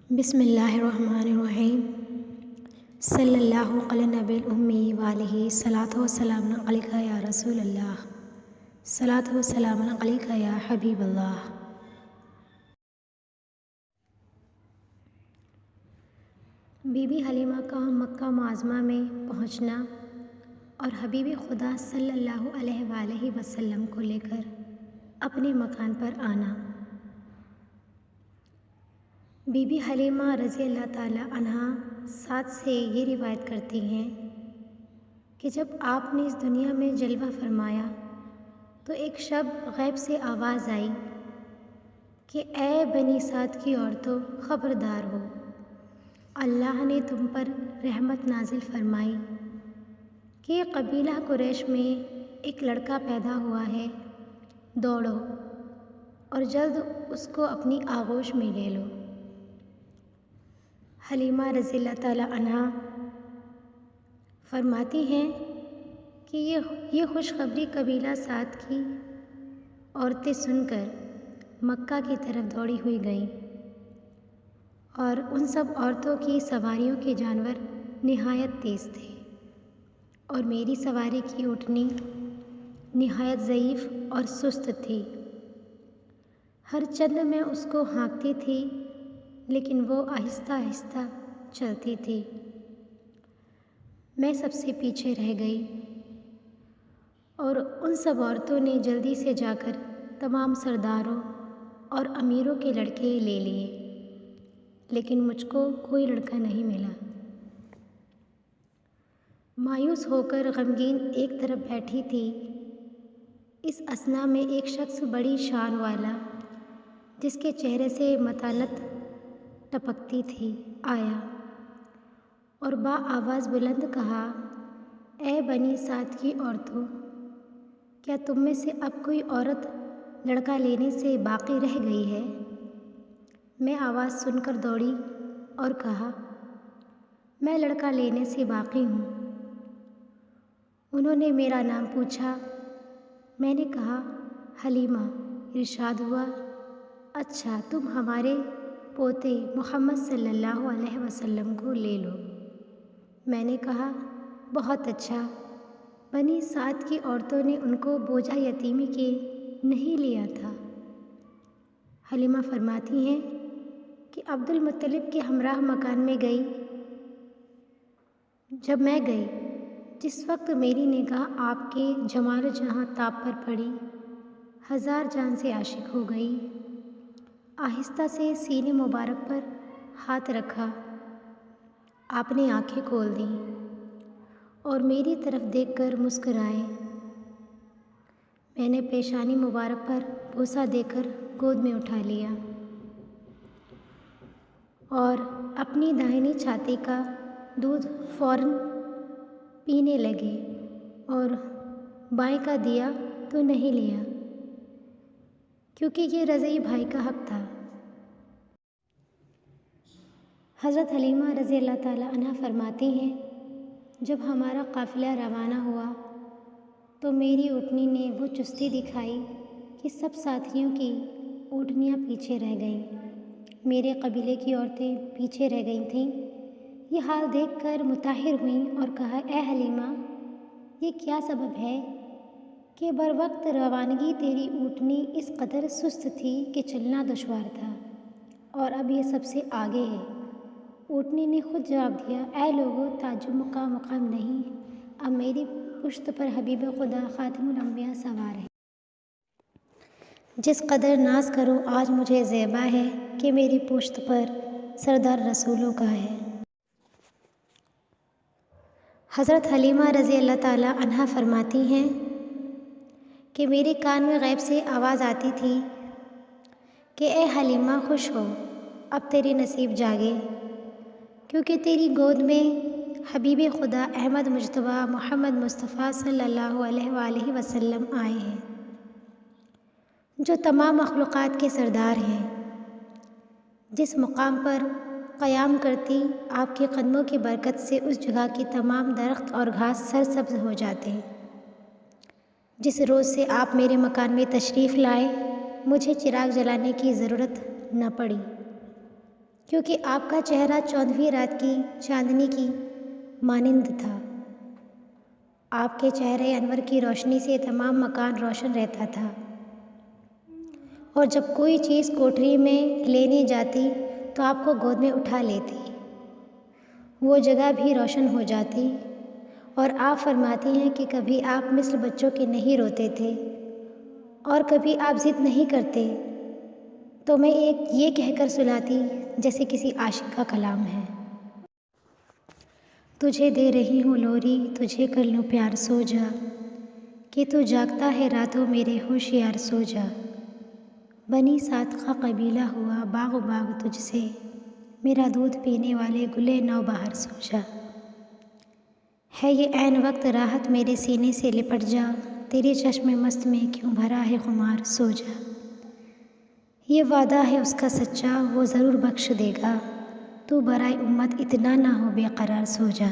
بسم اللہ الرحمن الرحیم صلی اللہ علی نبی الامی وآلہ صلاۃ وسلام علیکہ یا رسول اللہ صلاۃ وسلام علیکہ یا حبیب اللہ۔ بی بی حلیمہ کا مکہ معظمہ میں پہنچنا اور حبیب خدا صلی اللہ علیہ وآلہ وسلم کو لے کر اپنے مکان پر آنا۔ بی بی حلیمہ رضی اللہ تعالیٰ عنہا ساتھ سے یہ روایت کرتی ہیں کہ جب آپ نے اس دنیا میں جلوہ فرمایا تو ایک شب غیب سے آواز آئی کہ اے بنی سعد کی عورتوں خبردار ہو، اللہ نے تم پر رحمت نازل فرمائی کہ قبیلہ قریش میں ایک لڑکا پیدا ہوا ہے، دوڑو اور جلد اس کو اپنی آغوش میں لے لو۔ حلیمہ رضی اللہ تعالیٰ عنہا فرماتی ہیں کہ یہ خوشخبری قبیلہ سعد کی عورتیں سن کر مکہ کی طرف دوڑی ہوئی گئیں، اور ان سب عورتوں کی سواریوں کے جانور نہایت تیز تھے اور میری سواری کی اونٹنی نہایت ضعیف اور سست تھی۔ ہر چند میں اس کو ہانکتی تھی لیکن وہ آہستہ آہستہ چلتی تھی۔ میں سب سے پیچھے رہ گئی اور ان سب عورتوں نے جلدی سے جا کر تمام سرداروں اور امیروں کے لڑکے لے لیے، لیکن مجھ کو کوئی لڑکا نہیں ملا۔ مایوس ہو کر غمگین ایک طرف بیٹھی تھی۔ اس اثنا میں ایک شخص بڑی شان والا جس کے چہرے سے متانت ٹپکتی تھی آیا اور آواز بلند کہا، اے بنی سعد کی عورتوں، کیا تم میں سے اب کوئی عورت لڑکا لینے سے باقی رہ گئی ہے؟ میں آواز سن کر دوڑی اور کہا، میں لڑکا لینے سے باقی ہوں۔ انہوں نے میرا نام پوچھا۔ میں نے کہا، حلیمہ۔ ارشاد ہوا، اچھا تم ہمارے پوتے محمد صلی اللہ علیہ وسلم کو لے لو۔ میں نے کہا، بہت اچھا۔ بنی سعد کی عورتوں نے ان کو بوجھا یتیمی کے نہیں لیا تھا۔ حلیمہ فرماتی ہیں کہ عبد المطلب کے ہمراہ مکان میں گئی۔ جب میں گئی، جس وقت میری نگاہ آپ کے جمال جہاں تاب پر پڑی، ہزار جان سے عاشق ہو گئی۔ آہستہ سے سینے مبارک پر ہاتھ رکھا، آپ نے آنکھیں کھول دیں اور میری طرف دیکھ کر مسکرائے۔ میں نے پیشانی مبارک پر بوسہ دے کر گود میں اٹھا لیا اور اپنی داہنی چھاتی کا دودھ فوراً پینے لگے اور بائیں کا دیا تو نہیں لیا کیونکہ یہ رضعی بھائی کا حق تھا۔ حضرت حلیمہ رضی اللہ تعالیٰ عنہا فرماتی ہیں، جب ہمارا قافلہ روانہ ہوا تو میری اونٹنی نے وہ چستی دکھائی کہ سب ساتھیوں کی اونٹنیاں پیچھے رہ گئیں، میرے قبیلے کی عورتیں پیچھے رہ گئی تھیں۔ یہ حال دیکھ کر متاثر ہوئیں اور کہا، اے حلیمہ، یہ کیا سبب ہے کہ بروقت روانگی تیری اونٹنی اس قدر سست تھی کہ چلنا دشوار تھا اور اب یہ سب سے آگے ہے؟ اونٹنی نے خود جواب دیا، اے لوگو، تعجب مقام نہیں، اب میری پشت پر حبیب خدا خاتم الانبیاء سوار ہے۔ جس قدر ناز کرو آج مجھے زیبا ہے کہ میری پشت پر سردار رسولوں کا ہے۔ حضرت حلیمہ رضی اللہ تعالیٰ عنہا فرماتی ہیں کہ میرے کان میں غیب سے آواز آتی تھی کہ اے حلیمہ خوش ہو، اب تیرے نصیب جاگے، کیونکہ تیری گود میں حبیب خدا احمد مجتبیٰ محمد مصطفیٰ صلی اللہ علیہ وآلہ وسلم آئے ہیں، جو تمام مخلوقات کے سردار ہیں۔ جس مقام پر قیام کرتی آپ کے قدموں کی برکت سے اس جگہ کی تمام درخت اور گھاس سرسبز ہو جاتے ہیں۔ جس روز سے آپ میرے مکان میں تشریف لائے، مجھے چراغ جلانے کی ضرورت نہ پڑی۔ کیونکہ آپ کا چہرہ 14ویں رات کی چاندنی کی مانند تھا۔ آپ کے چہرے انور کی روشنی سے تمام مکان روشن رہتا تھا، اور جب کوئی چیز کوٹری میں لینے جاتی تو آپ کو گود میں اٹھا لیتی، وہ جگہ بھی روشن ہو جاتی۔ اور آپ فرماتی ہیں کہ کبھی آپ مثل بچوں کے نہیں روتے تھے اور کبھی آپ ضد نہیں کرتے، تو میں یہ کہہ کر سلاتی جیسے کسی عاشق کا کلام ہے: تجھے دے رہی ہوں لوری، تجھے کر لوں پیار، سو جا، کہ تو جاگتا ہے راتوں میرے ہوشیار، سو جا۔ بنی سعد کا قبیلہ ہوا باغ و باغ تجھ سے، میرا دودھ پینے والے گلے نو بہار، سو جا۔ ہے یہ عین وقت راحت میرے سینے سے لپٹ جا، تیرے چشم مست میں کیوں بھرا ہے خمار، سو جا۔ یہ وعدہ ہے اس کا سچا، وہ ضرور بخش دے گا، تو برائے امت اتنا نہ ہو بے قرار، سو جا۔